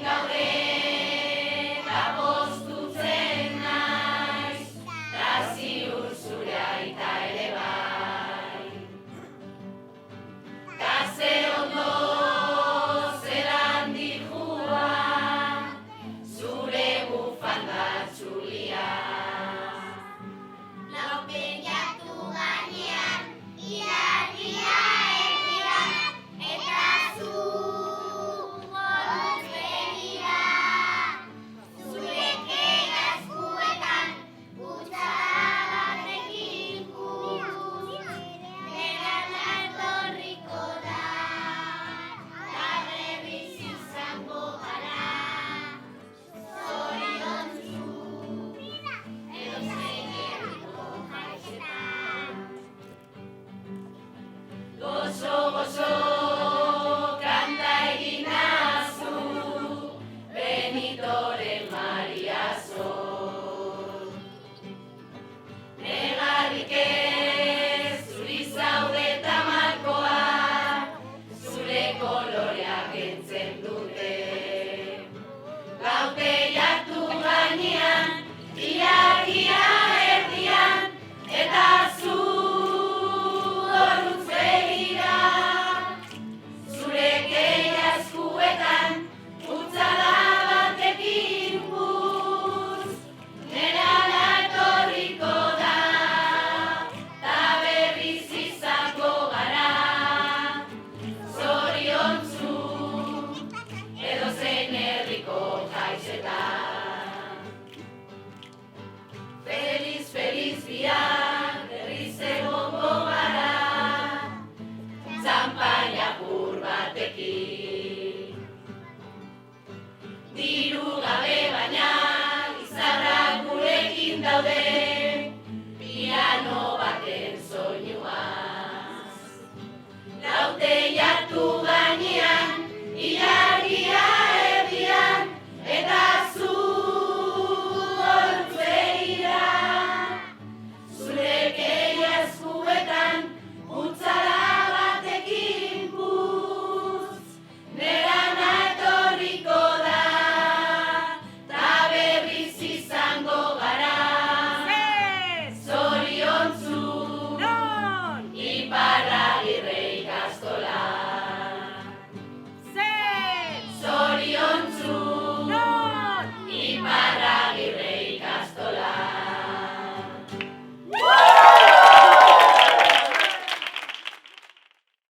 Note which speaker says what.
Speaker 1: gaude eta poztutzen naiz, ta ziur zure aita ere bai. Ta ze ondo zelan dijua zure bufanda txulia.
Speaker 2: Laupeiatu gainean ilargia erdian eta zu gorantz begira. Zure kega eskuetan kutsara batekin berana etorriko da ta berriz izango gara. Zoriontsu edozein herriko jaizetan.
Speaker 1: Gozo, gozo,